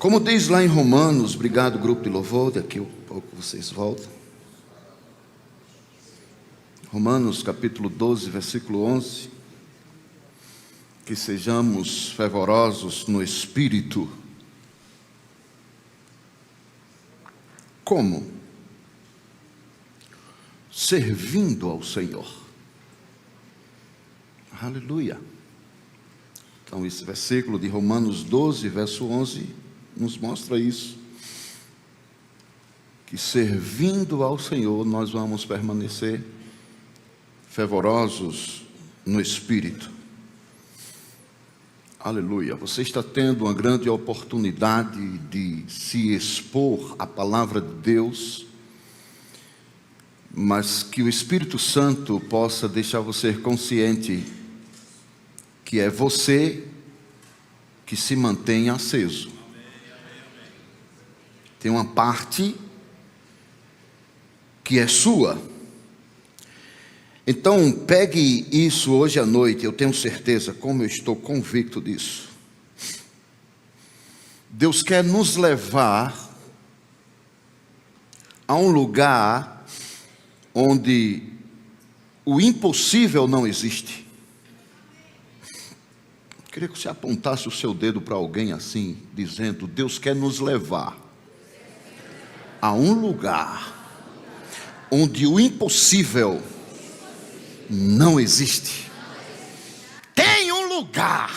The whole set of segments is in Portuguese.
Como diz lá em Romanos, obrigado grupo de louvor, daqui a pouco vocês voltam. Romanos capítulo 12, versículo 11. Que sejamos fervorosos no Espírito. Como? Servindo ao Senhor. Aleluia. Então esse versículo de Romanos 12, verso 11, nos mostra isso. Que servindo ao Senhor nós vamos permanecer fervorosos no Espírito. Aleluia. Você está tendo uma grande oportunidade de se expor à palavra de Deus, mas que o Espírito Santo possa deixar você consciente que é você que se mantém aceso. Tem uma parte que é sua. Então, pegue isso hoje à noite, eu tenho certeza, como eu estou convicto disso. Deus quer nos levar a um lugar onde o impossível não existe. Eu queria que você apontasse o seu dedo para alguém assim, dizendo: Deus quer nos levar a um lugar onde o impossível não existe. Tem um lugar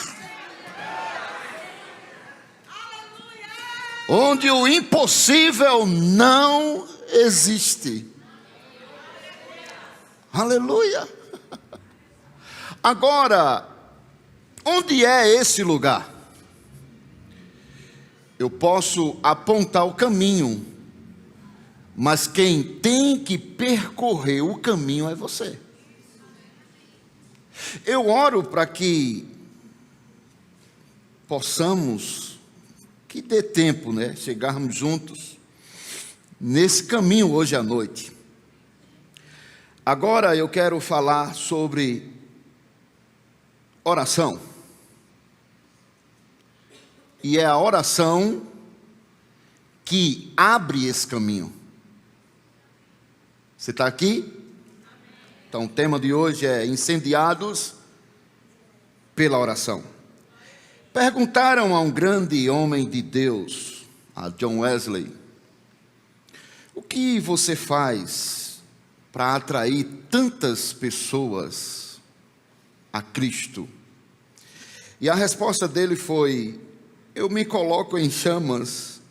onde o impossível não existe. Aleluia. Agora, onde é esse lugar? Eu posso apontar o caminho, mas quem tem que percorrer o caminho é você. Eu oro para que possamos, que dê tempo, chegarmos juntos nesse caminho hoje à noite. Agora eu quero falar sobre oração. E é a oração que abre esse caminho. Você está aqui? Então o tema de hoje é incendiados pela oração. Perguntaram a um grande homem de Deus, a John Wesley: o que você faz para atrair tantas pessoas a Cristo? E a resposta dele foi: eu me coloco em chamas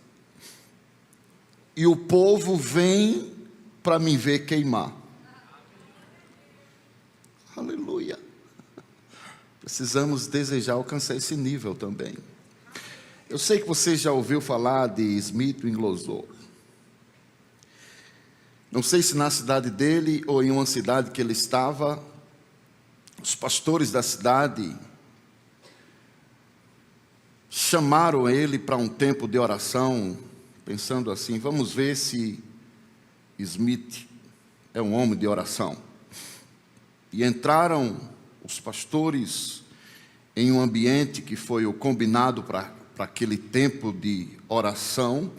e o povo vem para me ver queimar. Aleluia. Precisamos desejar alcançar esse nível também. Eu sei que você já ouviu falar de Smith Wigglesworth. Não sei se na cidade dele ou em uma cidade que ele estava, os pastores da cidade chamaram ele para um tempo de oração, pensando assim: vamos ver se Smith é um homem de oração. E entraram os pastores em um ambiente que foi o combinado para aquele tempo de oração.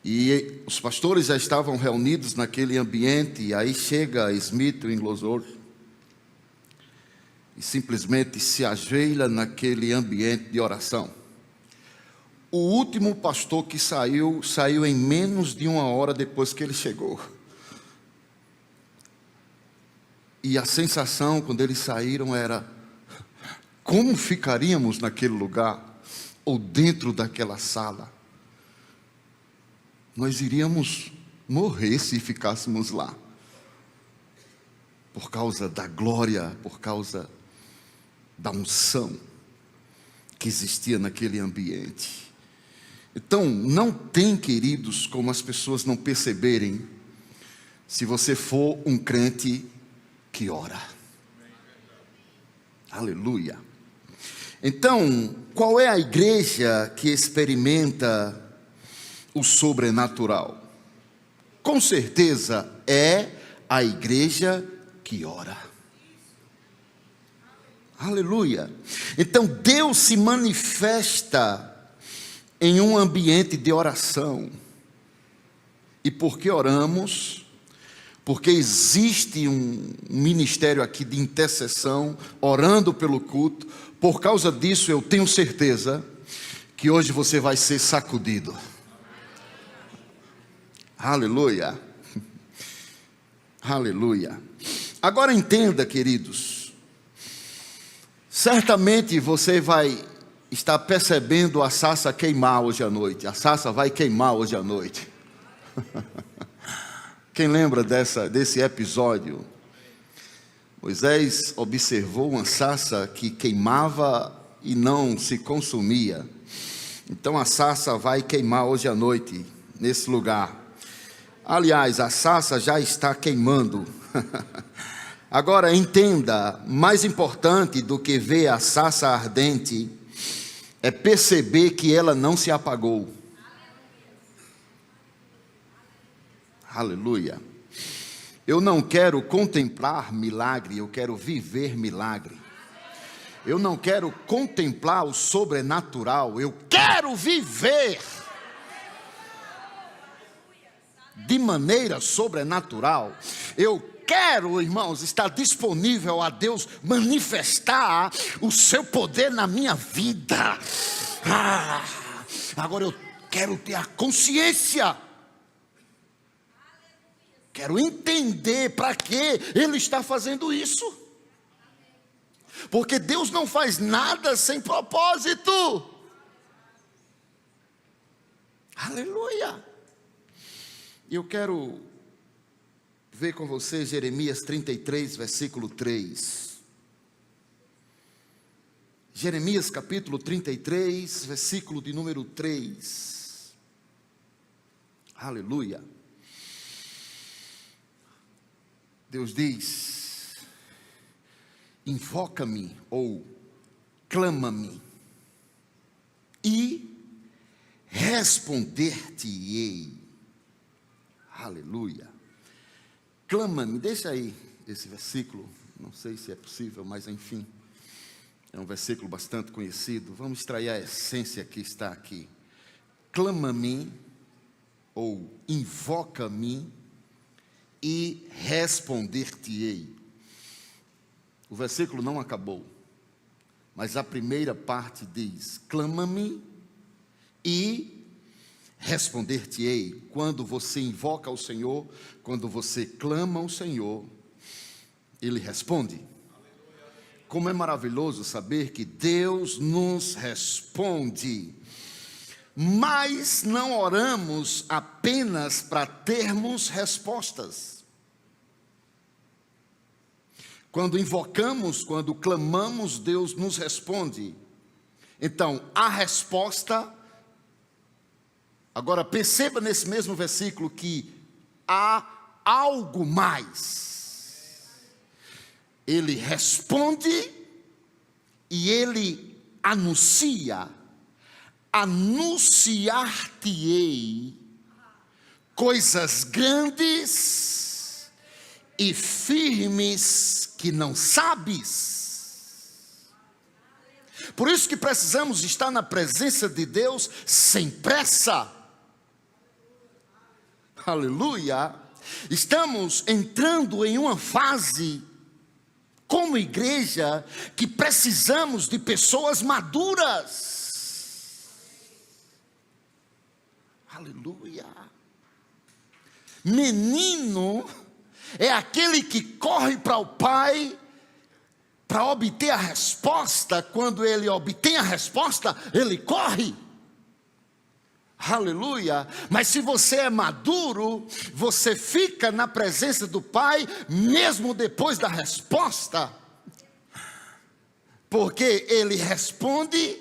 E os pastores já estavam reunidos naquele ambiente, e aí chega Smith Wigglesworth e simplesmente se ajoelha naquele ambiente de oração. O último pastor que saiu em menos de uma hora depois que ele chegou. E a sensação quando eles saíram era: como ficaríamos naquele lugar, ou dentro daquela sala? Nós iríamos morrer se ficássemos lá, por causa da glória, por causa da unção que existia naquele ambiente. Então, não tem, queridos, como as pessoas não perceberem, se você for um crente que ora. Aleluia. Então, qual é a igreja que experimenta o sobrenatural? Com certeza é a igreja que ora. Aleluia. Então Deus se manifesta em um ambiente de oração. E por que oramos? Porque existe um ministério aqui de intercessão, orando pelo culto. Por causa disso, eu tenho certeza que hoje você vai ser sacudido. Aleluia. Aleluia. Agora entenda, queridos. Certamente você vai estar percebendo a sarça queimar hoje à noite. A sarça vai queimar hoje à noite. Quem lembra desse episódio? Moisés observou uma sarça que queimava e não se consumia. Então a sarça vai queimar hoje à noite, nesse lugar. Aliás, a sarça já está queimando. Agora entenda, mais importante do que ver a sarça ardente, é perceber que ela não se apagou. Aleluia. Eu não quero contemplar milagre, eu quero viver milagre. Eu não quero contemplar o sobrenatural, eu quero viver de maneira sobrenatural. Eu quero, irmãos, estar disponível a Deus manifestar o seu poder na minha vida. Agora eu quero ter a consciência. Quero entender para que Ele está fazendo isso. Porque Deus não faz nada sem propósito. Aleluia. Eu quero ver com você Jeremias 33, versículo 3. Jeremias capítulo 33, versículo de número 3. Aleluia. Deus diz: invoca-me ou clama-me e responder-te-ei. Aleluia. Clama-me, deixa aí esse versículo, não sei se é possível, mas enfim, é um versículo bastante conhecido. Vamos extrair a essência que está aqui. Clama-me ou invoca-me e responder-te-ei. O versículo não acabou, mas a primeira parte diz: clama-me e responder-te-ei. Quando você invoca o Senhor, quando você clama ao Senhor, Ele responde. Como é maravilhoso saber que Deus nos responde. Mas não oramos apenas para termos respostas. Quando invocamos, quando clamamos, Deus nos responde. Então, a resposta. Agora perceba nesse mesmo versículo que há algo mais. Ele responde e Ele anuncia. Anunciar-te-ei coisas grandes e firmes que não sabes. Por isso que precisamos estar na presença de Deus sem pressa. Aleluia. Estamos entrando em uma fase, como igreja, que precisamos de pessoas maduras. Aleluia. Menino é aquele que corre para o pai para obter a resposta. Quando ele obtém a resposta, ele corre. Aleluia. Mas se você é maduro, você fica na presença do pai mesmo depois da resposta, porque ele responde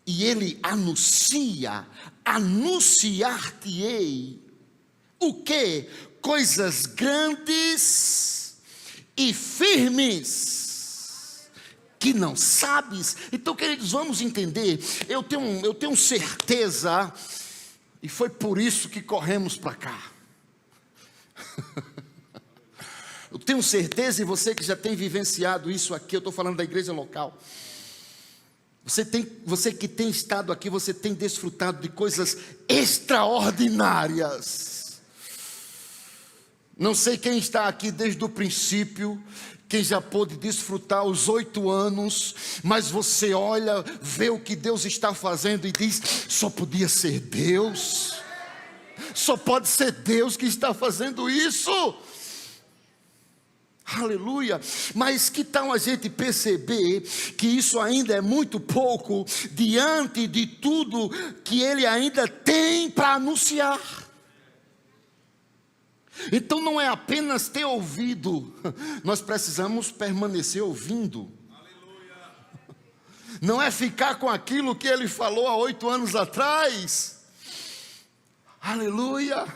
e ele anuncia. Anunciar-te-ei o quê? Coisas grandes e firmes que não sabes. Então, queridos, vamos entender. Eu tenho certeza, e foi por isso que corremos para cá. Eu tenho certeza, e você que já tem vivenciado isso aqui, eu estou falando da igreja local, Você que tem estado aqui, você tem desfrutado de coisas extraordinárias. Não sei quem está aqui desde o princípio, quem já pôde desfrutar os 8 anos, mas você olha, vê o que Deus está fazendo e diz: só podia ser Deus, só pode ser Deus que está fazendo isso. Aleluia. Mas que tal a gente perceber que isso ainda é muito pouco diante de tudo que Ele ainda tem para anunciar? Então não é apenas ter ouvido, nós precisamos permanecer ouvindo. Não é ficar com aquilo que Ele falou há 8 anos atrás. Aleluia.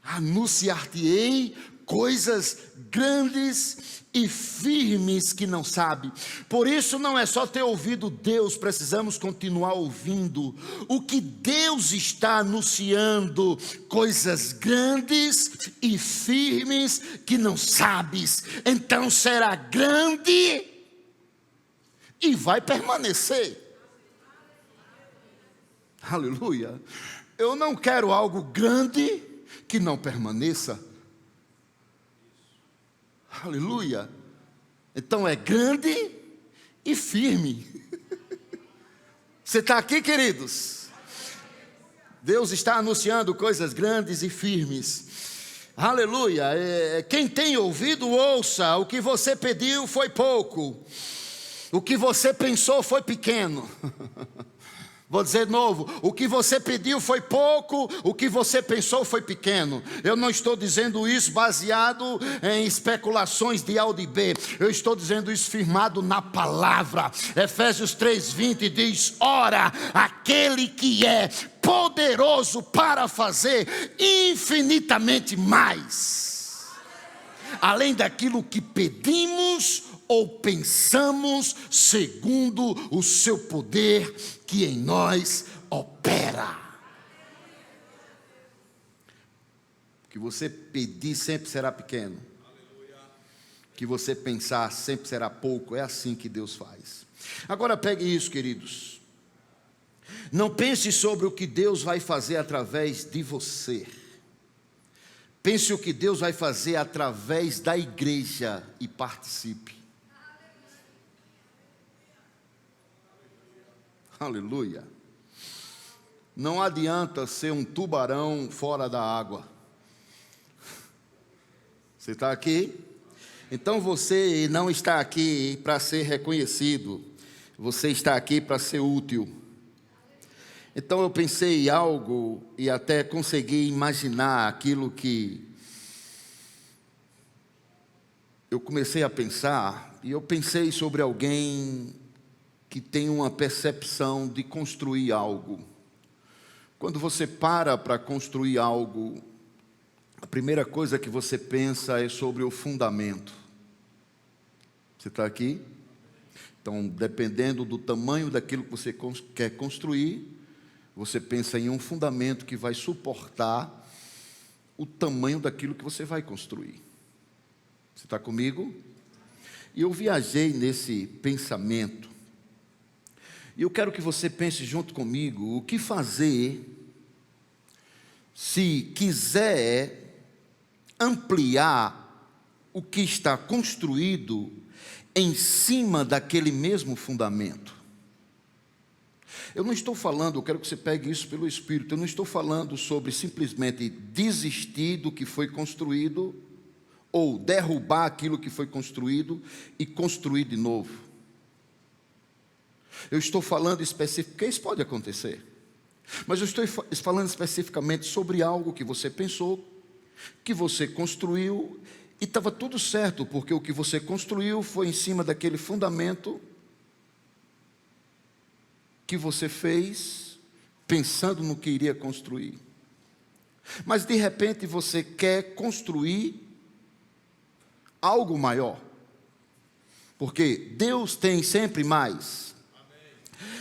Anunciar-te-ei coisas grandes e firmes que não sabe. Por isso não é só ter ouvido Deus, precisamos continuar ouvindo o que Deus está anunciando, coisas grandes e firmes que não sabes. Então será grande e vai permanecer. Aleluia. Eu não quero algo grande que não permaneça. Aleluia. Então é grande e firme. Você está aqui, queridos? Deus está anunciando coisas grandes e firmes. Aleluia. Quem tem ouvido, ouça. O que você pediu foi pouco, o que você pensou foi pequeno. Vou dizer de novo, o que você pediu foi pouco, o que você pensou foi pequeno. Eu não estou dizendo isso baseado em especulações de A ou de B. Eu estou dizendo isso firmado na palavra. Efésios 3:20 diz: ora, aquele que é poderoso para fazer infinitamente mais, além daquilo que pedimos ou pensamos, segundo o seu poder que em nós opera. O que você pedir sempre será pequeno. O que você pensar sempre será pouco. É assim que Deus faz. Agora pegue isso, queridos. Não pense sobre o que Deus vai fazer através de você. Pense o que Deus vai fazer através da igreja e participe. Aleluia. Não adianta ser um tubarão fora da água. Você está aqui? Então você não está aqui para ser reconhecido. Você está aqui para ser útil. Então eu pensei em algo e até consegui imaginar aquilo que eu comecei a pensar. E eu pensei sobre alguém que tem uma percepção de construir algo. Quando você para construir algo, a primeira coisa que você pensa é sobre o fundamento. Você está aqui? Então, dependendo do tamanho daquilo que você quer construir, você pensa em um fundamento que vai suportar o tamanho daquilo que você vai construir. Você está comigo? E eu viajei nesse pensamento. E eu quero que você pense junto comigo o que fazer se quiser ampliar o que está construído em cima daquele mesmo fundamento. Eu não estou falando, eu quero que você pegue isso pelo Espírito, eu não estou falando sobre simplesmente desistir do que foi construído ou derrubar aquilo que foi construído e construir de novo. Eu estou falando especificamente, porque isso pode acontecer, mas eu estou falando especificamente sobre algo que você pensou, que você construiu, e estava tudo certo, porque o que você construiu foi em cima daquele fundamento que você fez, pensando no que iria construir. Mas de repente você quer construir algo maior, porque Deus tem sempre mais.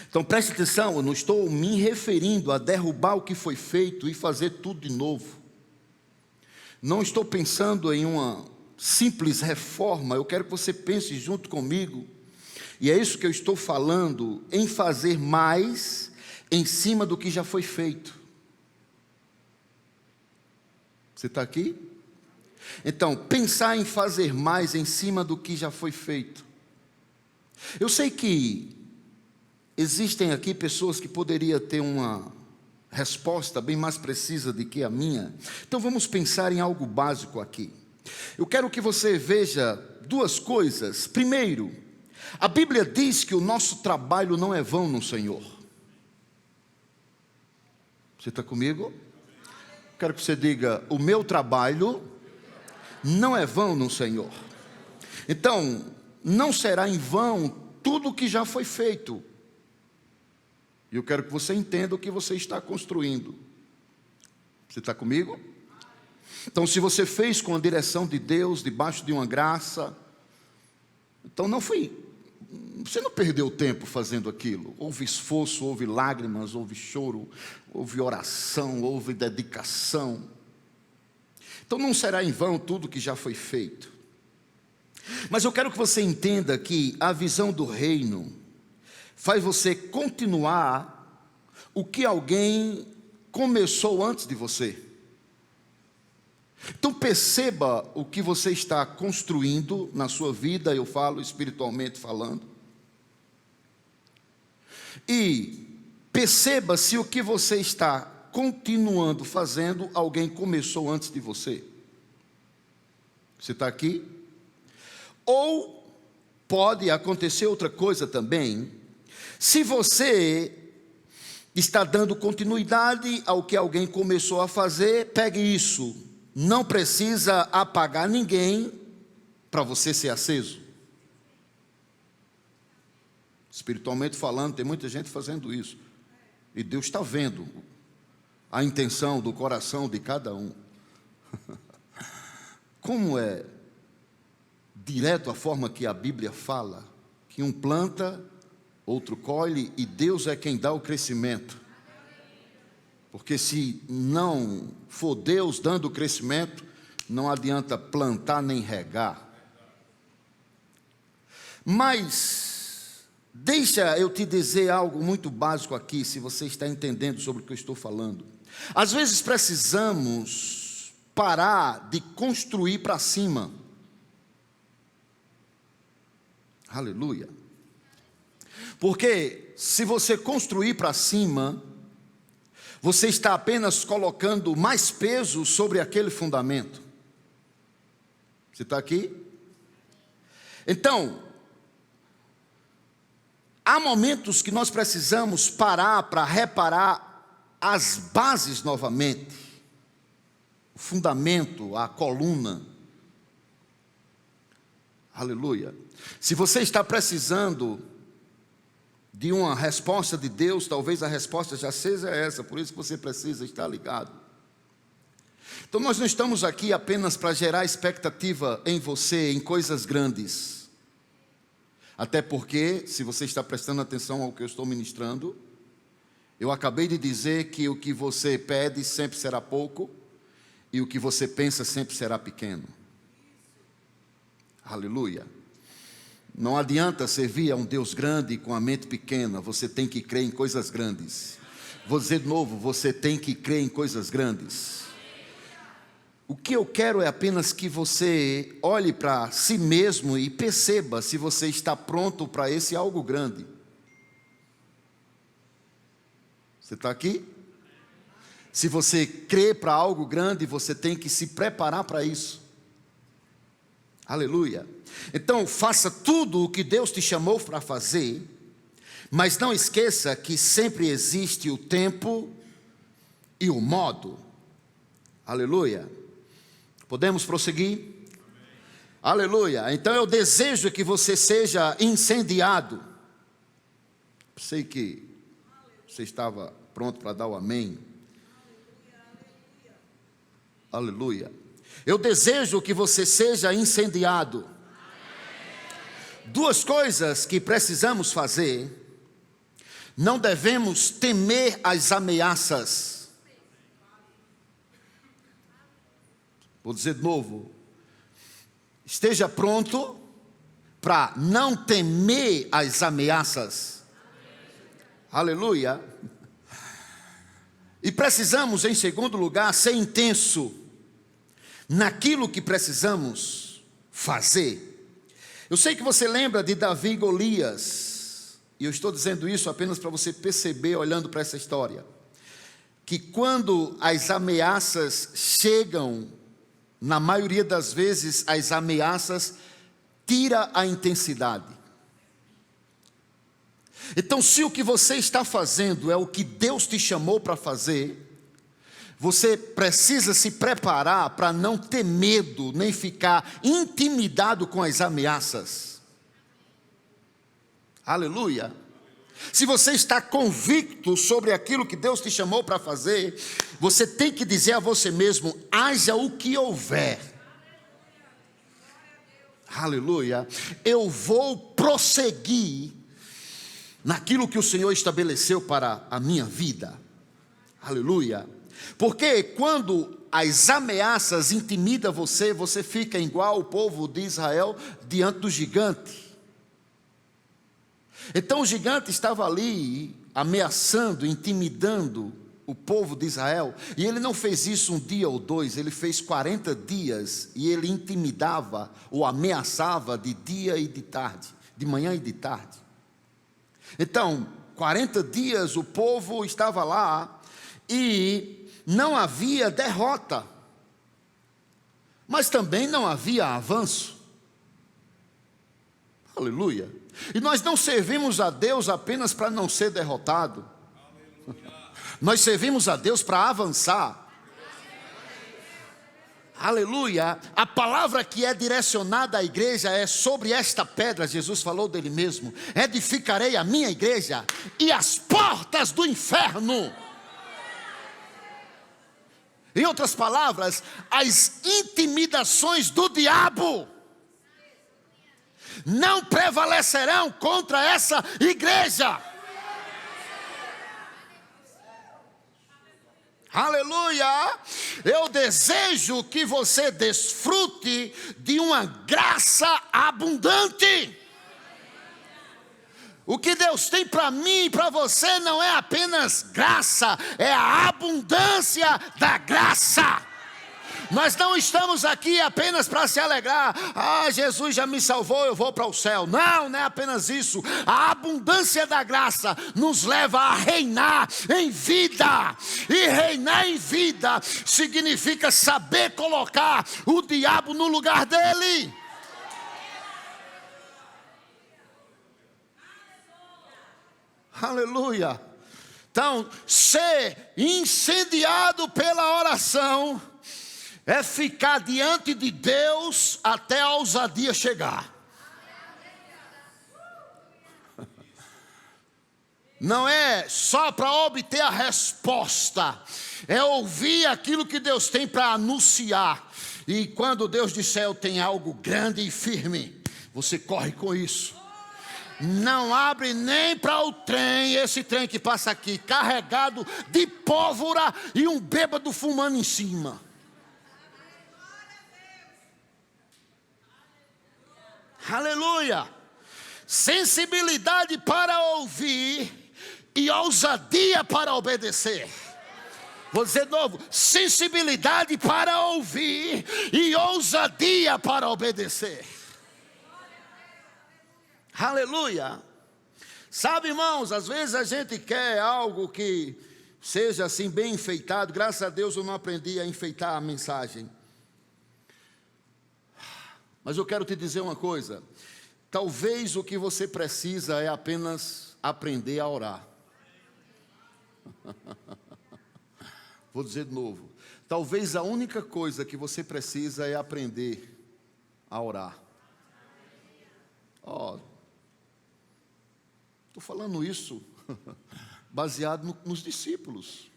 Então preste atenção, eu não estou me referindo a derrubar o que foi feito e fazer tudo de novo. Não estou pensando em uma simples reforma. Eu quero que você pense junto comigo E é isso que eu estou falando, em fazer mais em cima do que já foi feito. Você está aqui? Então, pensar em fazer mais em cima do que já foi feito. Eu sei que existem aqui pessoas que poderiam ter uma resposta bem mais precisa do que a minha. Então vamos pensar em algo básico aqui. Eu quero que você veja duas coisas. Primeiro, a Bíblia diz que o nosso trabalho não é vão no Senhor. Você está comigo? Quero que você diga: o meu trabalho não é vão no Senhor. Então, não será em vão tudo o que já foi feito. E eu quero que você entenda o que você está construindo. Você está comigo? Então, se você fez com a direção de Deus, debaixo de uma graça, então você não perdeu tempo fazendo aquilo. Houve esforço, houve lágrimas, houve choro, houve oração, houve dedicação. Então não será em vão tudo que já foi feito. Mas eu quero que você entenda que a visão do reino faz você continuar o que alguém começou antes de você. Então perceba o que você está construindo na sua vida, eu falo espiritualmente falando. E perceba se o que você está continuando fazendo, alguém começou antes de você. Você está aqui? Ou pode acontecer outra coisa também. Se você está dando continuidade ao que alguém começou a fazer, pegue isso. Não precisa apagar ninguém para você ser aceso. Espiritualmente falando, tem muita gente fazendo isso. E Deus está vendo a intenção do coração de cada um. Como é direto a forma que a Bíblia fala, que um planta, outro colhe, e Deus é quem dá o crescimento. Porque se não for Deus dando o crescimento, não adianta plantar nem regar. Mas deixa eu te dizer algo muito básico aqui, se você está entendendo sobre o que eu estou falando. Às vezes precisamos parar de construir para cima. Aleluia. Porque se você construir para cima, você está apenas colocando mais peso sobre aquele fundamento. Você está aqui? Então, há momentos que nós precisamos parar para reparar as bases novamente. O fundamento, a coluna. Aleluia. Se você está precisando de uma resposta de Deus, talvez a resposta já seja essa, por isso que você precisa estar ligado. Então nós não estamos aqui apenas para gerar expectativa em você, em coisas grandes. Até porque, se você está prestando atenção ao que eu estou ministrando, eu acabei de dizer que o que você pede sempre será pouco, e o que você pensa sempre será pequeno. Aleluia. Não adianta servir a um Deus grande com a mente pequena, você tem que crer em coisas grandes. Vou dizer de novo, você tem que crer em coisas grandes. O que eu quero é apenas que você olhe para si mesmo e perceba se você está pronto para esse algo grande. Você está aqui? Se você crê para algo grande, você tem que se preparar para isso. Aleluia. Então, faça tudo o que Deus te chamou para fazer, mas não esqueça que sempre existe o tempo e o modo. Aleluia. Podemos prosseguir? Amém. Aleluia. Então eu desejo que você seja incendiado. Sei que você estava pronto para dar o amém. Aleluia. Eu desejo que você seja incendiado. Duas coisas que precisamos fazer. Não devemos temer as ameaças. Vou dizer de novo. Esteja pronto para não temer as ameaças. Aleluia. E precisamos, em segundo lugar, ser intenso naquilo que precisamos fazer. Eu sei que você lembra de Davi e Golias, e eu estou dizendo isso apenas para você perceber, olhando para essa história, que quando as ameaças chegam, na maioria das vezes as ameaças tiram a intensidade. Então, se o que você está fazendo é o que Deus te chamou para fazer, você precisa se preparar para não ter medo, nem ficar intimidado com as ameaças. Aleluia. Se você está convicto sobre aquilo que Deus te chamou para fazer, você tem que dizer a você mesmo: haja o que houver. Aleluia. Eu vou prosseguir naquilo que o Senhor estabeleceu para a minha vida. Aleluia. Porque quando as ameaças intimidam você, você fica igual o povo de Israel diante do gigante. Então o gigante estava ali ameaçando, intimidando o povo de Israel, e ele não fez isso um dia ou dois, ele fez 40 dias, e ele intimidava ou ameaçava de dia e de tarde, de manhã e de tarde. Então, 40 dias o povo estava lá, e não havia derrota, mas também não havia avanço. Aleluia. E nós não servimos a Deus apenas para não ser derrotado. Nós servimos a Deus para avançar. Aleluia. A palavra que é direcionada à igreja é: sobre esta pedra, Jesus falou dele mesmo, edificarei a minha igreja, e as portas do inferno, em outras palavras, as intimidações do diabo não prevalecerão contra essa igreja. Aleluia. Eu desejo que você desfrute de uma graça abundante. O que Deus tem para mim e para você não é apenas graça, é a abundância da graça. Nós não estamos aqui apenas para se alegrar: ah, Jesus já me salvou, eu vou para o céu. Não, não é apenas isso. A abundância da graça nos leva a reinar em vida. E reinar em vida significa saber colocar o diabo no lugar dele. Aleluia. Então, ser incendiado pela oração é ficar diante de Deus até a ousadia chegar. Não é só para obter a resposta, é ouvir aquilo que Deus tem para anunciar. E quando Deus disser: eu tenho algo grande e firme, você corre com isso. Não abre nem para o trem, esse trem que passa aqui, carregado de pólvora e um bêbado fumando em cima. Aleluia. Sensibilidade para ouvir e ousadia para obedecer. Vou dizer de novo: sensibilidade para ouvir e ousadia para obedecer. Aleluia. Sabe, irmãos, às vezes a gente quer algo que seja assim bem enfeitado. Graças a Deus eu não aprendi a enfeitar a mensagem. Mas eu quero te dizer uma coisa: talvez o que você precisa é apenas aprender a orar. Vou dizer de novo: talvez a única coisa que você precisa é aprender a orar. Estou falando isso baseado nos discípulos.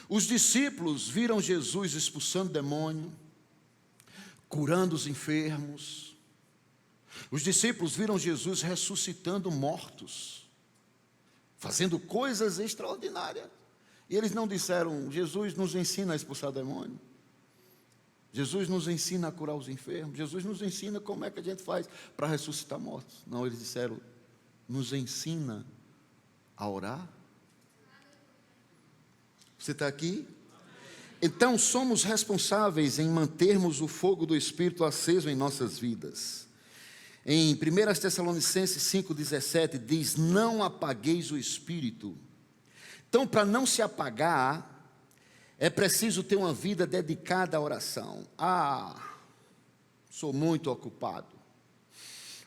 Os discípulos viram Jesus expulsando demônio, curando os enfermos. Os discípulos viram Jesus ressuscitando mortos, fazendo coisas extraordinárias. E eles não disseram: Jesus nos ensina a expulsar demônio. Jesus nos ensina a curar os enfermos. Jesus nos ensina como é que a gente faz para ressuscitar mortos. Não, eles disseram, nos ensina a orar. Você está aqui? Então, somos responsáveis em mantermos o fogo do Espírito aceso em nossas vidas. Em 1 Tessalonicenses 5,17 diz, não apagueis o Espírito. Então, para não se apagar, é preciso ter uma vida dedicada à oração. Sou muito ocupado.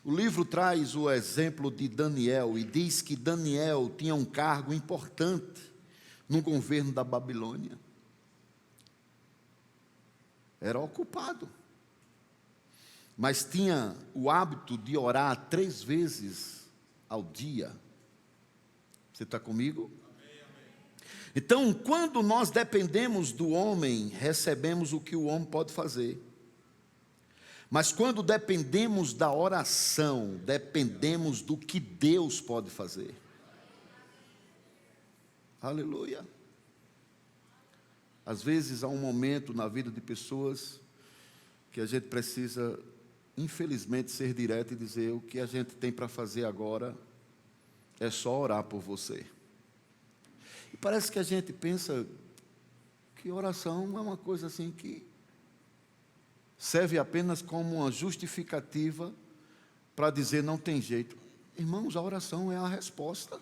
O livro traz o exemplo de Daniel e diz que Daniel tinha um cargo importante no governo da Babilônia. Era ocupado, mas tinha o hábito de orar 3 vezes ao dia. Você está comigo? Então, quando nós dependemos do homem, recebemos o que o homem pode fazer. Mas quando dependemos da oração, dependemos do que Deus pode fazer. Aleluia. Às vezes há um momento na vida de pessoas que a gente precisa, infelizmente, ser direto e dizer, o que a gente tem para fazer agora é só orar por você. E parece que a gente pensa que oração é uma coisa assim que serve apenas como uma justificativa para dizer não tem jeito. Irmãos, a oração é a resposta.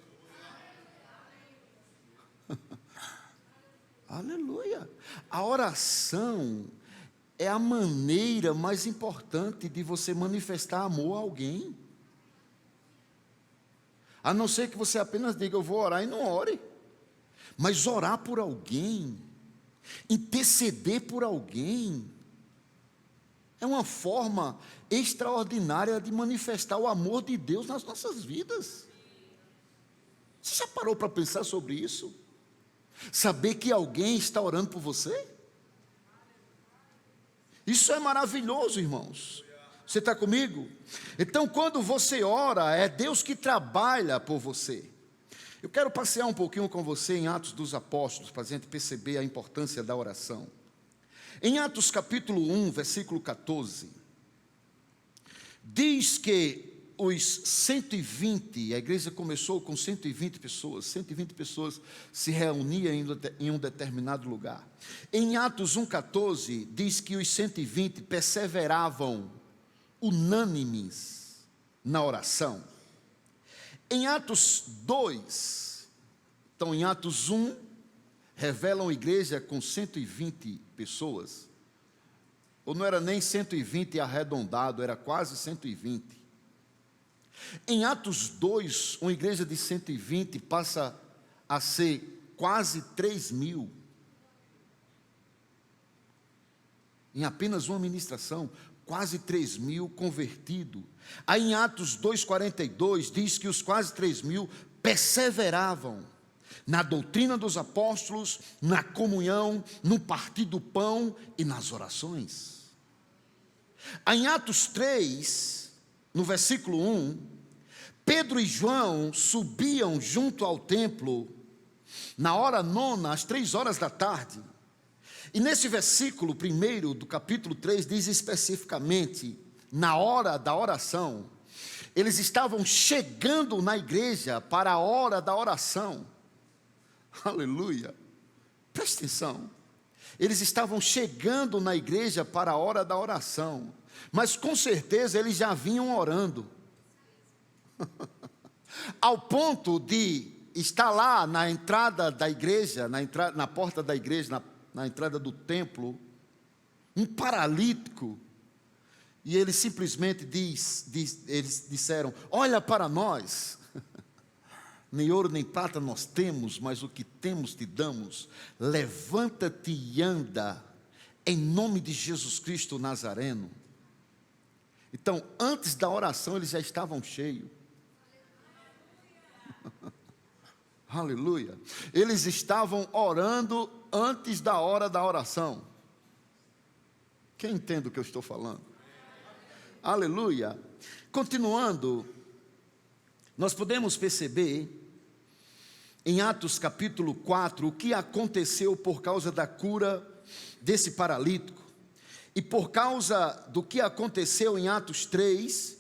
Aleluia. A oração é a maneira mais importante de você manifestar amor a alguém. A não ser que você apenas diga, eu vou orar e não ore. Mas orar por alguém, interceder por alguém, é uma forma extraordinária de manifestar o amor de Deus nas nossas vidas. Você já parou para pensar sobre isso? Saber que alguém está orando por você? Isso é maravilhoso, irmãos. Você está comigo? Então, quando você ora, é Deus que trabalha por você. Eu quero passear um pouquinho com você em Atos dos Apóstolos, para a gente perceber a importância da oração. Em Atos capítulo 1, versículo 14, diz que os 120, a igreja começou com 120 pessoas se reuniam em um determinado lugar. Em Atos 1,14, diz que os 120 perseveravam unânimes na oração. Em Atos 2, então em Atos 1, revelam a igreja com 120 pessoas, ou não era nem 120 arredondado, era quase 120. Em Atos 2, uma igreja de 120 passa a ser quase 3.000. Em apenas uma ministração, quase 3.000 convertidos. Aí em Atos 2,42 diz que os quase 3.000 perseveravam na doutrina dos apóstolos, na comunhão, no partir do pão e nas orações. Aí em Atos 3, no versículo 1, Pedro e João subiam junto ao templo na hora 9, às 3 da tarde. E nesse versículo 1 do capítulo 3 diz especificamente, na hora da oração, eles estavam chegando na igreja para a hora da oração. Aleluia. Presta atenção. Eles estavam chegando na igreja para a hora da oração, mas com certeza eles já vinham orando. Ao ponto de estar lá na entrada da igreja, na porta da igreja, na entrada do templo, um paralítico, e ele simplesmente eles disseram, olha para nós, nem ouro nem prata nós temos, mas o que temos te damos, levanta-te e anda, em nome de Jesus Cristo Nazareno. Então, antes da oração eles já estavam cheios. Aleluia. Eles estavam orando antes da hora da oração. Quem entende o que eu estou falando? Aleluia. Continuando, nós podemos perceber em Atos capítulo 4 o que aconteceu por causa da cura desse paralítico. E por causa do que aconteceu em Atos 3,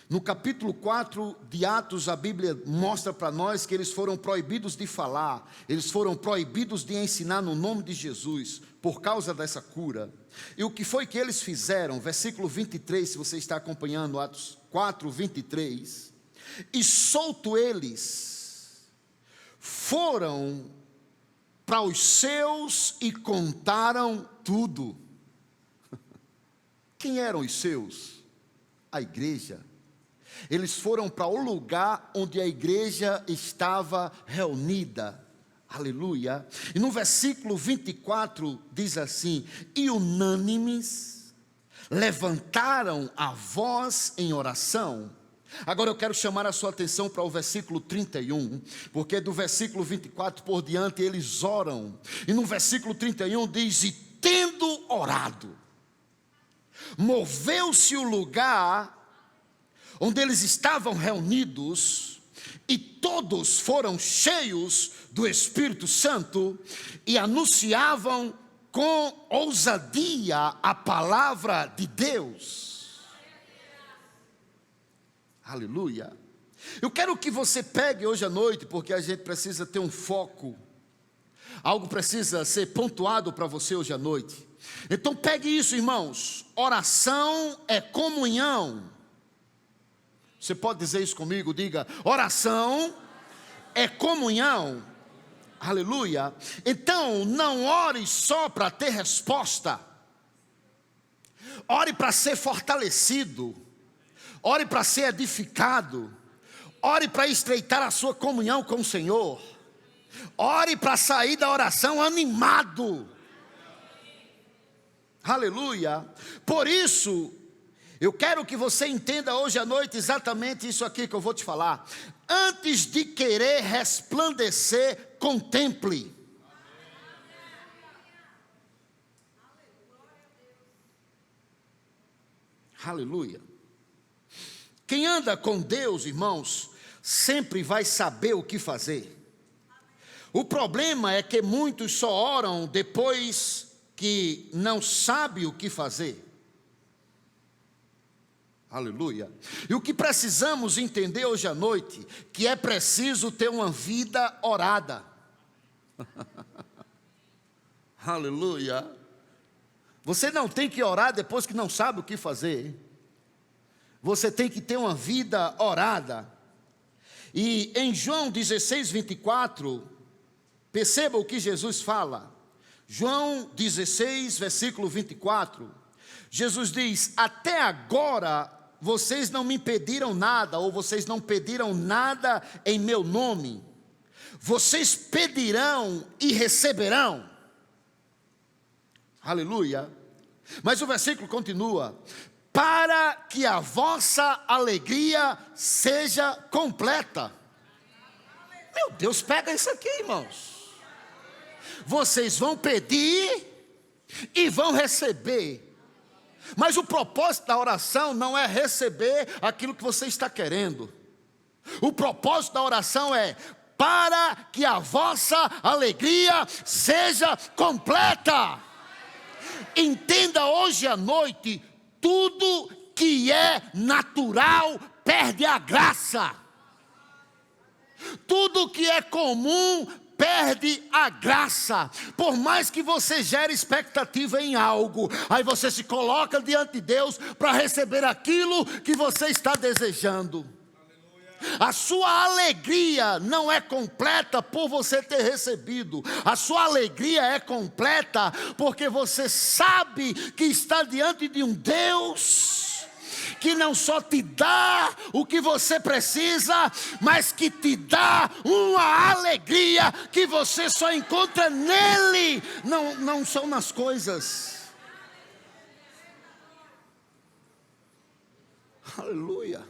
no capítulo 4 de Atos, a Bíblia mostra para nós que eles foram proibidos de falar, eles foram proibidos de ensinar no nome de Jesus, por causa dessa cura. E o que foi que eles fizeram? Versículo 23, se você está acompanhando Atos 4, 23. E solto eles, foram para os seus e contaram tudo. Quem eram os seus? A igreja. Eles foram para o lugar onde a igreja estava reunida. Aleluia. E no versículo 24 diz assim: e unânimes levantaram a voz em oração. Agora eu quero chamar a sua atenção para o versículo 31, porque do versículo 24 por diante eles oram. E no versículo 31 diz: e tendo orado, moveu-se o lugar onde eles estavam reunidos, e todos foram cheios do Espírito Santo, e anunciavam com ousadia a palavra de Deus. Aleluia. Eu quero que você pegue hoje à noite, porque a gente precisa ter um foco, algo precisa ser pontuado para você hoje à noite. Então pegue isso, irmãos. Oração é comunhão. Você pode dizer isso comigo? Diga: oração é comunhão. Aleluia. Então não ore só para ter resposta, ore para ser fortalecido, ore para ser edificado, ore para estreitar a sua comunhão com o Senhor, ore para sair da oração animado. Aleluia. Por isso, eu quero que você entenda hoje à noite exatamente isso aqui que eu vou te falar. Antes de querer resplandecer, contemple. Aleluia. Quem anda com Deus, irmãos, sempre vai saber o que fazer. O problema é que muitos só oram depois que não sabem o que fazer. Aleluia. E o que precisamos entender hoje à noite, que é preciso ter uma vida orada. Aleluia. Você não tem que orar depois que não sabe o que fazer. Você tem que ter uma vida orada. E em João 16, 24, perceba o que Jesus fala. João 16, versículo 24. Jesus diz: até agora vocês não me pediram nada, ou vocês não pediram nada em meu nome. Vocês pedirão e receberão. Aleluia. Mas o versículo continua: para que a vossa alegria seja completa. Meu Deus, pega isso aqui, irmãos. Vocês vão pedir e vão receber. Mas o propósito da oração não é receber aquilo que você está querendo. O propósito da oração é para que a vossa alegria seja completa. Entenda hoje à noite: tudo que é natural perde a graça. Tudo que é comum perde a graça. Por mais que você gere expectativa em algo, aí você se coloca diante de Deus para receber aquilo que você está desejando. A sua alegria não é completa por você ter recebido. A sua alegria é completa porque você sabe que está diante de um Deus que não só te dá o que você precisa, mas que te dá uma alegria que você só encontra nele, não são nas coisas. Aleluia.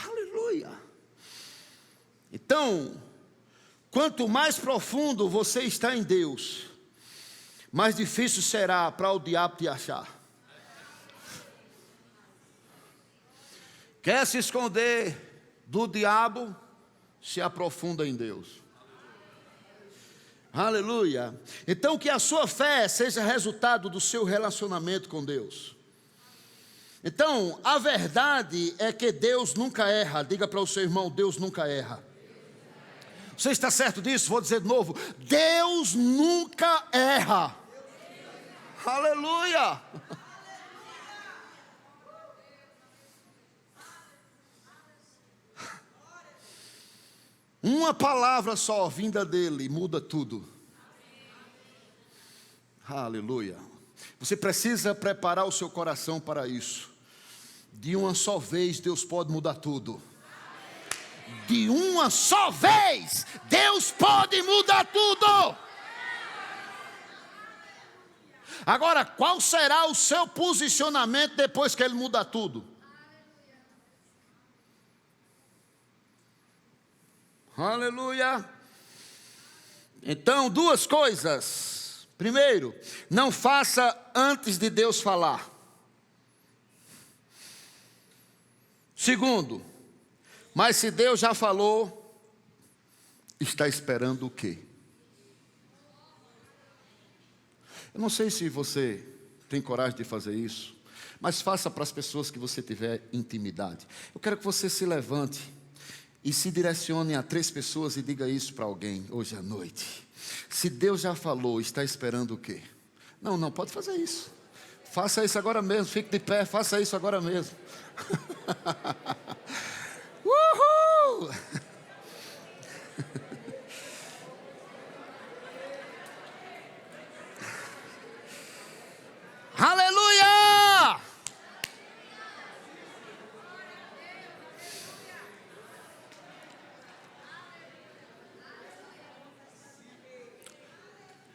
Aleluia. Então, quanto mais profundo você está em Deus, mais difícil será para o diabo te achar. Quer se esconder do diabo? Se aprofunda em Deus. Aleluia. Então que a sua fé seja resultado do seu relacionamento com Deus. Então, a verdade é que Deus nunca erra. Diga para o seu irmão, Deus nunca erra. Você está certo disso? Vou dizer de novo, Deus nunca erra. Aleluia. Uma palavra só vinda dele muda tudo. Aleluia. Você precisa preparar o seu coração para isso. De uma só vez Deus pode mudar tudo. De uma só vez Deus pode mudar tudo. Agora, qual será o seu posicionamento depois que Ele mudar tudo? Aleluia. Então, duas coisas. Primeiro, não faça antes de Deus falar. Segundo, mas se Deus já falou, está esperando o quê? Eu não sei se você tem coragem de fazer isso, mas faça para as pessoas que você tiver intimidade. Eu quero que você se levante e se direcione a 3 pessoas e diga isso para alguém hoje à noite. Se Deus já falou, está esperando o quê? Não, pode fazer isso. Faça isso agora mesmo, fique de pé, faça isso agora mesmo. Uhul! Aleluia!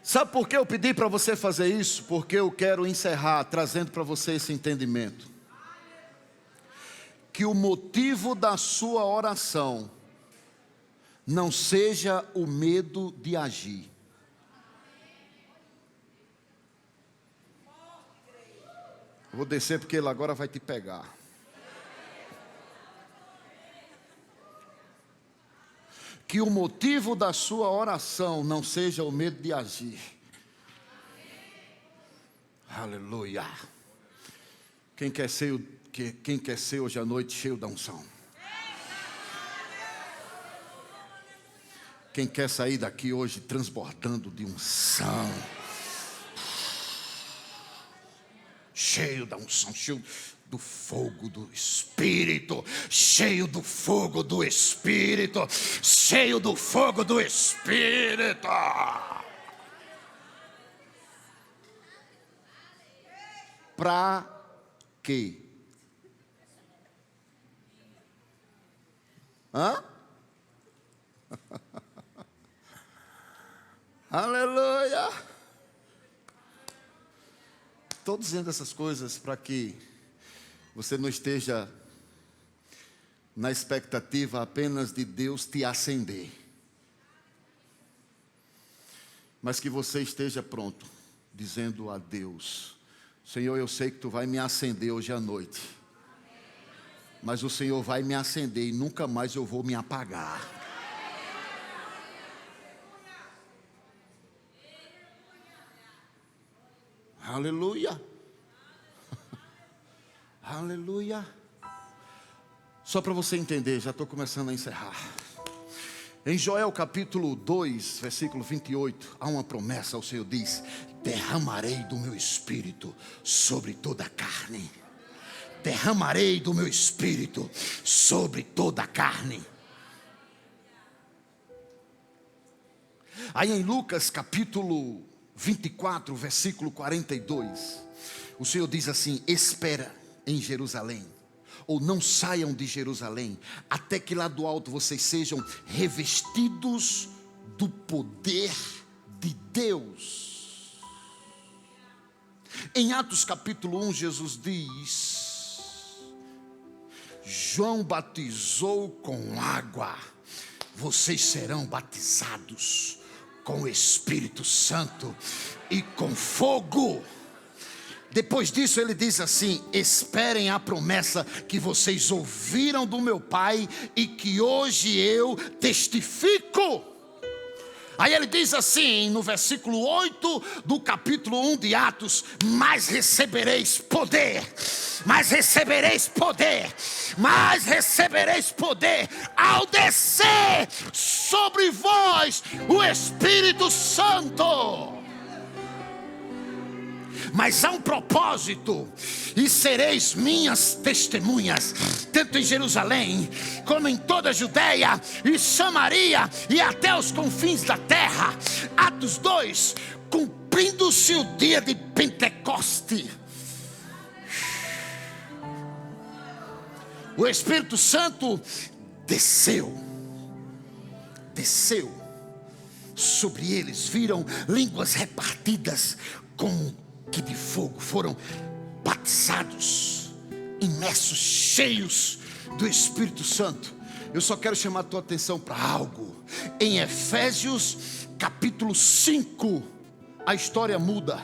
Sabe por que eu pedi para você fazer isso? Porque eu quero encerrar trazendo para você esse entendimento. Que o motivo da sua oração não seja o medo de agir. Eu vou descer porque ele agora vai te pegar. Que o motivo da sua oração não seja o medo de agir. Aleluia. Quem quer ser hoje à noite cheio da unção? Quem quer sair daqui hoje transbordando de unção? Cheio da unção, cheio do fogo do Espírito, cheio do fogo do Espírito, cheio do fogo do Espírito. Para quê? Aleluia. Estou dizendo essas coisas para que você não esteja na expectativa apenas de Deus te acender, mas que você esteja pronto, dizendo a Deus: Senhor, eu sei que Tu vai me acender hoje à noite, mas o Senhor vai me acender e nunca mais eu vou me apagar. Aleluia. Aleluia. Só para você entender, já estou começando a encerrar. Em Joel capítulo 2, versículo 28, há uma promessa, o Senhor diz: derramarei do meu espírito sobre toda a carne. Derramarei do meu espírito sobre toda a carne. Aí em Lucas capítulo 24, versículo 42, o Senhor diz assim: espera em Jerusalém, ou não saiam de Jerusalém, até que lá do alto vocês sejam revestidos do poder de Deus. Em Atos capítulo 1, Jesus diz: João batizou com água, vocês serão batizados com o Espírito Santo e com fogo. Depois disso ele diz assim: esperem a promessa que vocês ouviram do meu Pai e que hoje eu testifico. Aí ele diz assim, no versículo 8 do capítulo 1 de Atos: mas recebereis poder, mas recebereis poder, mas recebereis poder ao descer sobre vós o Espírito Santo. Mas há um propósito: e sereis minhas testemunhas, tanto em Jerusalém, como em toda a Judeia e Samaria, e até os confins da terra. Atos 2, cumprindo-se o dia de Pentecoste. O Espírito Santo desceu sobre eles. Viram línguas repartidas como que de fogo. Foram batizados, imersos, cheios do Espírito Santo. Eu só quero chamar a tua atenção para algo. Em Efésios capítulo 5, a história muda.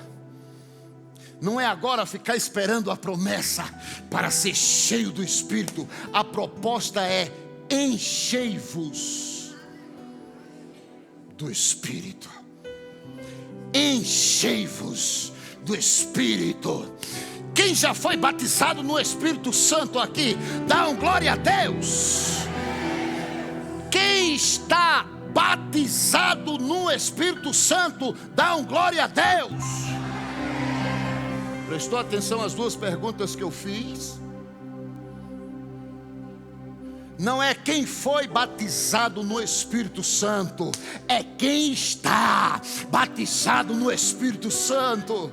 Não é agora ficar esperando a promessa para ser cheio do Espírito. A proposta é: enchei-vos do Espírito. Enchei-vos do Espírito. Quem já foi batizado no Espírito Santo aqui, dá um glória a Deus. Quem está batizado no Espírito Santo, dá um glória a Deus. Prestou atenção às duas perguntas que eu fiz? Não é quem foi batizado no Espírito Santo, é quem está batizado no Espírito Santo.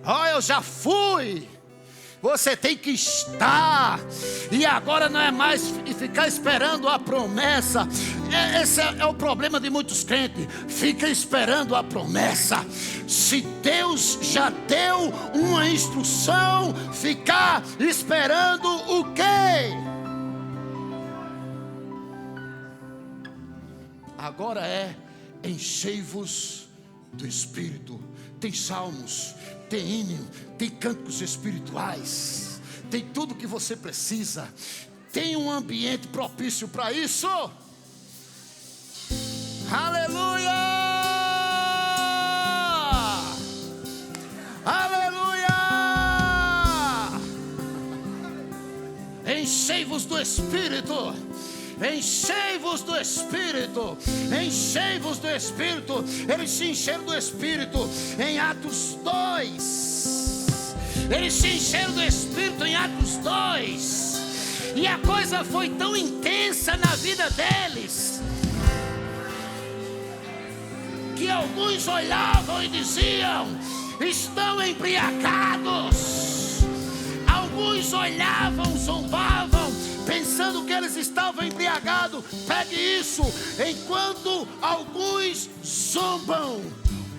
Oh, eu já fui. Você tem que estar. E agora não é mais ficar esperando a promessa. Esse é o problema de muitos crentes. Fica esperando a promessa. Se Deus já deu uma instrução, ficar esperando o quê? Agora é: enchei-vos do Espírito. Tem salmos, tem hino, tem cânticos espirituais, tem tudo que você precisa. Tem um ambiente propício para isso. Aleluia! Aleluia! Enchei-vos do Espírito. Enchei-vos do Espírito. Enchei-vos do Espírito. Eles se encheram do Espírito em Atos 2. Eles se encheram do Espírito em Atos 2. E a coisa foi tão intensa na vida deles que alguns olhavam e diziam: estão embriagados. Alguns olhavam, zombavam, pensando que eles estavam embriagados. Pegue isso. Enquanto alguns zombam,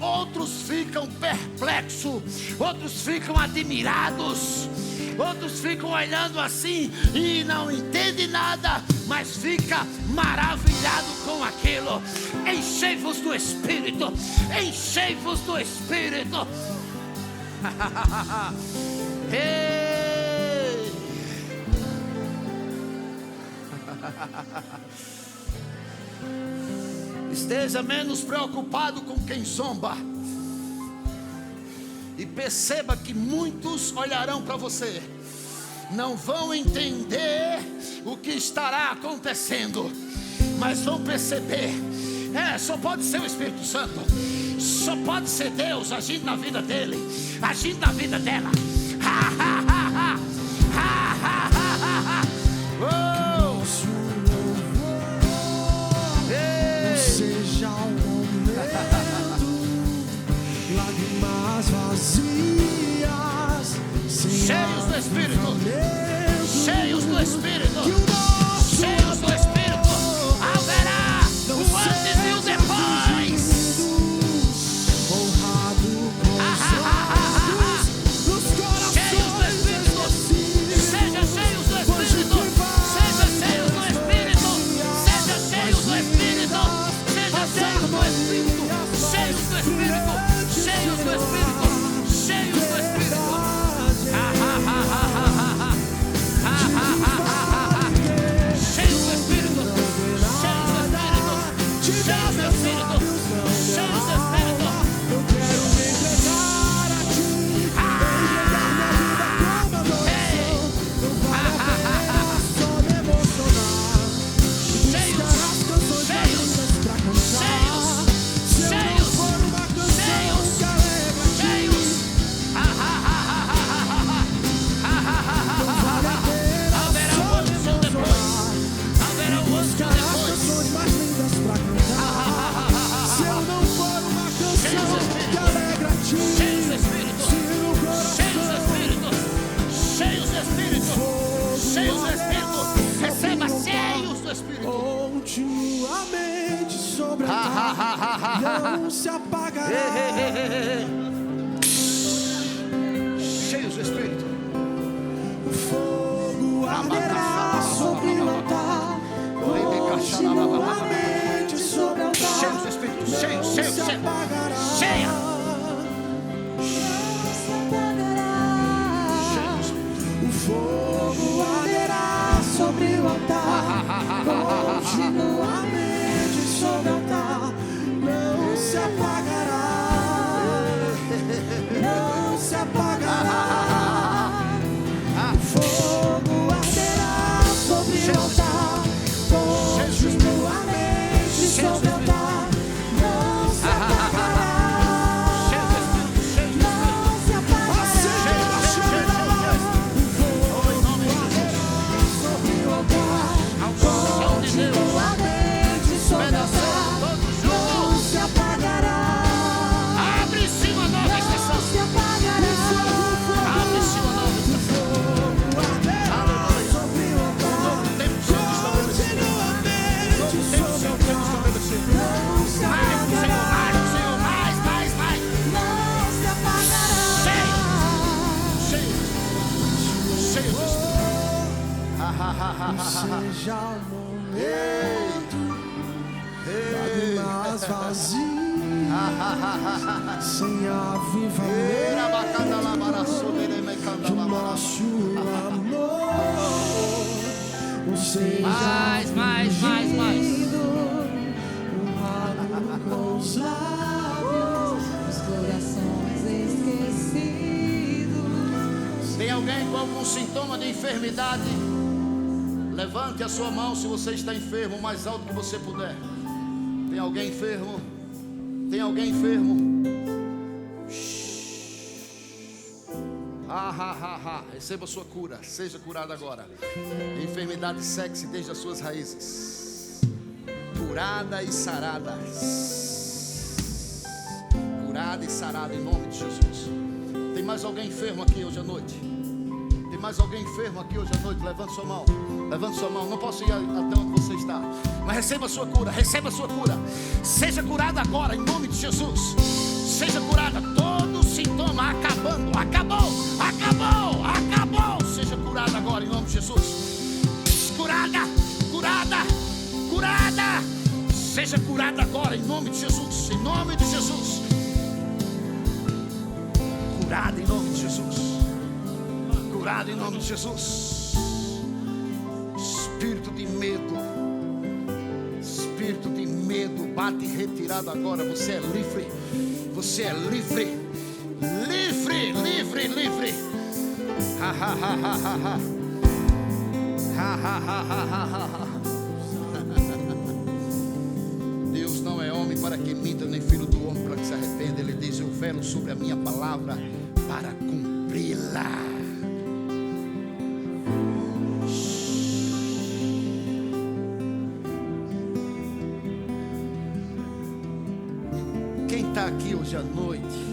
outros ficam perplexos, outros ficam admirados, outros ficam olhando assim e não entendem nada, mas fica maravilhado com aquilo. Enchei-vos do Espírito. Enchei-vos do Espírito. Ei! Esteja menos preocupado com quem zomba. E perceba que muitos olharão para você, não vão entender o que estará acontecendo, mas vão perceber. Só pode ser o Espírito Santo. Só pode ser Deus agindo na vida dele, agindo na vida dela. Seja um momento, lágrimas vazias, cheios do Espírito, cheios do Espírito, cheios do Espírito. Haverá o antes e o depois. Honrado com os cheios do Espírito, seja cheios do Espírito, seja cheios do Espírito, seja cheios do Espírito, seja cheios do Espírito, cheios do Espírito, cheios do Espírito, cheios do Espírito. Cheio do Espírito, cheio do Espírito, te Cheio dar do meus Espírito. lábios, não Cheio minha do Espírito. alma. Eu quero me entregar a ti, entregar minha vida como adoração. Não vale a pena só me emocionar e buscar as canções mais lindas pra cantar. Se eu não for uma canção que alegra a ti, não vale a pena Haverá só um me antes e um depois. emocionar. Haverá um antes e Buscar um as depois. canções mais lindas pra cantar. Se eu não for uma canção que alegra a ti, Cheios do Espírito. se no Cheios do coração Espírito. Cheios do Espírito. Cheios do Espírito. Receba cheios do Espírito. continuamente sobre a não se apagará. Cheios do Espírito. O fogo arderá sobre o altar, continuamente sobre o altar. Cheios do Espírito. Cheios, Não cheios, se cheios. apagará. Cheia. O fogo arderá sobre o altar, continuamente sobre o altar, não se apagará, não se apagará. O fogo arderá sobre o altar, continuamente sobre o altar, não se apagará. Cheios do Espírito. Cheios do Espírito. Não se apagará. Cheios, cheios, Sobre o altar, Unção de Deus. continuamente sobre o Pedaçando altar, todos não juntos. se apagará. Abre-se uma nova estação. Não se apagará. Abre-se uma nova estação. Aleluia. Sobre o altar, Novo tempo sendo estabelecido. Novo tempo sendo estabelecido. não se Mais do Senhor, apagará. mais do Senhor, mais, mais, mais. Não se apagará. Cheios. Cheios do Espírito. Seja o momento, lágrimas vazias, sem avivamento, o nosso amor não seja Mais, mais, mais, mais. fingido, honrado com os lábios, os corações esquecidos. Tem alguém com algum sintoma de enfermidade? Levante a sua mão se você está enfermo, o mais alto que você puder. Tem alguém enfermo? Tem alguém enfermo? Receba a sua cura, seja curado agora. Enfermidade sexy desde as suas raízes. Curada e sarada. Curada e sarada em nome de Jesus. Tem mais alguém enfermo aqui hoje à noite? Tem mais alguém enfermo aqui hoje à noite? Levante sua mão. Levante sua mão. Não posso ir até onde você está, mas receba a sua cura. Receba a sua cura. Seja curada agora em nome de Jesus. Seja curada. Todo sintoma acabando. Acabou. Acabou. Acabou. Seja curada agora em nome de Jesus. Curada. Curada. Curada. Seja curada agora em nome de Jesus. Em nome de Jesus. Curada em nome de Jesus. Curado em nome de Jesus. Espírito de medo, espírito de medo, bate retirado agora. Você é livre, você é livre, livre, livre, livre. Ha ha ha ha ha ha. Ha ha ha ha ha ha. Deus não é homem para que minta, nem filho do homem para que se arrependa. Ele diz: eu velo sobre a minha palavra para cumpri-la. Quem está aqui hoje à noite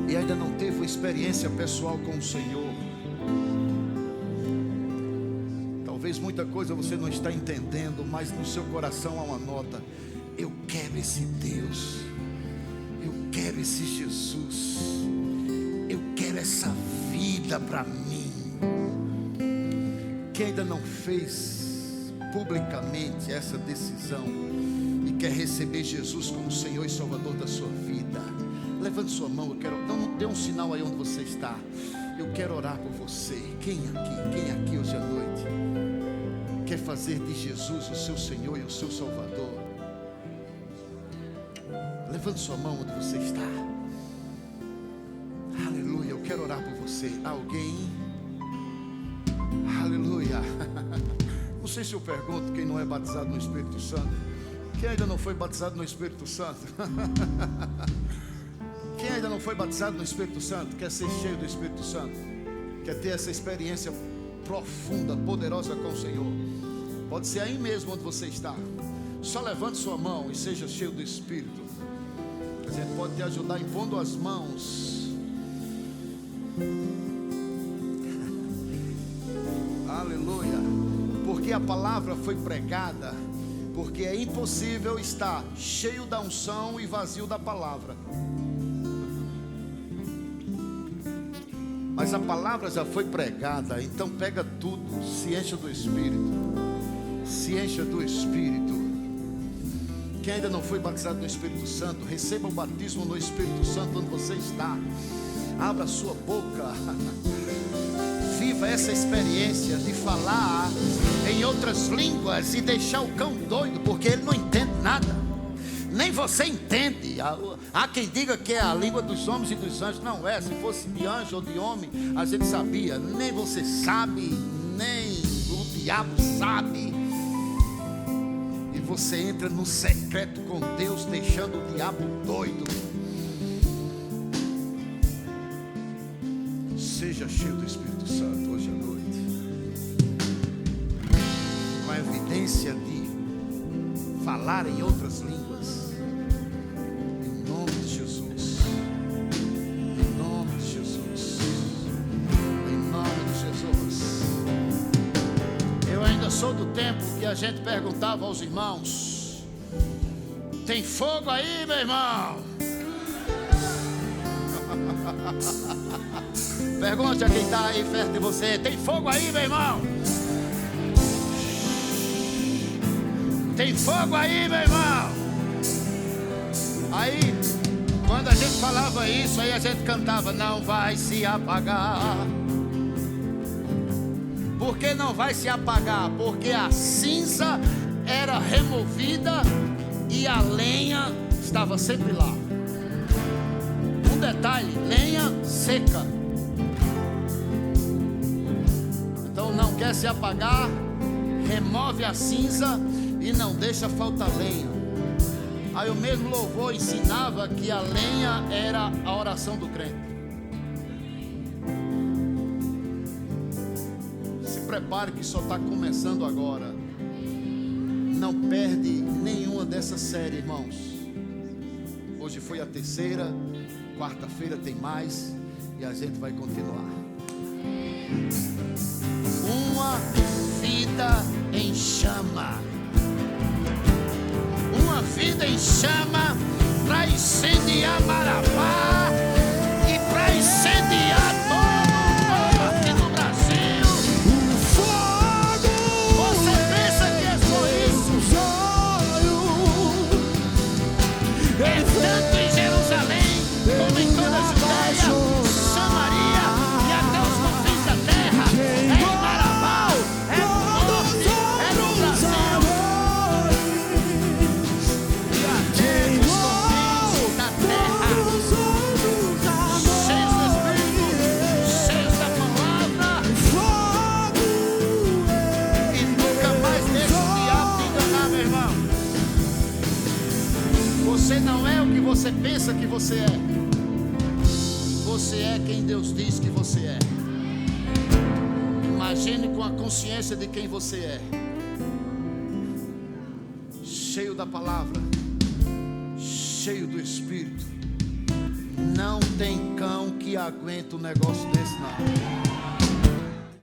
e ainda não teve uma experiência pessoal com o Senhor? Talvez muita coisa você não está entendendo, mas no seu coração há uma nota: eu quero esse Deus, eu quero esse Jesus, eu quero essa vida para mim. Quem ainda não fez publicamente essa decisão e quer receber Jesus como Senhor e Salvador da sua vida, levante sua mão. Eu quero, não dê um sinal aí onde você está. Eu quero orar por você. Quem aqui hoje à noite quer fazer de Jesus o seu Senhor e o seu Salvador, levante sua mão onde você está. Aleluia, eu quero orar por você. Alguém? Aleluia. Não sei se eu pergunto quem não é batizado no Espírito Santo. Quem ainda não foi batizado no Espírito Santo? Quem ainda não foi batizado no Espírito Santo, quer ser cheio do Espírito Santo, quer ter essa experiência profunda, poderosa com o Senhor? Pode ser aí mesmo onde você está. Só levante sua mão e seja cheio do Espírito. A gente pode te ajudar impondo as mãos. Aleluia. Porque a palavra foi pregada. Porque é impossível estar cheio da unção e vazio da palavra. Mas a palavra já foi pregada. Então pega tudo, se encha do Espírito. Se encha do Espírito. Quem ainda não foi batizado no Espírito Santo, receba o batismo no Espírito Santo onde você está. Abra sua boca. Viva essa experiência de falar em outras línguas e deixar o cão doido, porque ele não entende nada. Nem você entende. Há quem diga que é a língua dos homens e dos anjos. Não é. Se fosse de anjo ou de homem, a gente sabia. Nem você sabe, nem o diabo sabe. E você entra no secreto com Deus, deixando o diabo doido. Seja cheio do Espírito Santo hoje à noite, com a evidência de falar em outras línguas, em nome de Jesus, em nome de Jesus, em nome de Jesus. Eu ainda sou do tempo que a gente perguntava aos irmãos: tem fogo aí, meu irmão? Pergunte a quem está aí perto de você: tem fogo aí, meu irmão? Tem fogo aí, meu irmão? Aí, quando a gente falava isso, aí a gente cantava: não vai se apagar. Por que não vai se apagar? Porque a cinza era removida e a lenha estava sempre lá. Um detalhe: lenha seca. Então não quer se apagar, remove a cinza e não deixa faltar lenha. Aí o mesmo louvor ensinava que a lenha era a oração do crente. Se prepare que só está começando agora. Não perde nenhuma dessa série, irmãos. Hoje foi a terceira, quarta-feira tem mais e a gente vai continuar. Uma vida em chama. Uma vida em chama para incendiar Marabá e para incendiar todo aqui no Brasil. O fogo. Você pensa que é só isso? É tanto em Jerusalém como em toda a Judéia, Samaria e até os confins da terra. É em Marabá, é no norte, é no Brasil e até os confins da terra. Cheios do Espírito, cheios da palavra, e nunca mais deixe o diabo te enganar, meu irmão. Você não é o que você pensa que você é. Você é quem Deus diz que você é. Imagine com a consciência de quem você é. Cheio da palavra, cheio do Espírito. Não tem cão que aguente um negócio desse, não.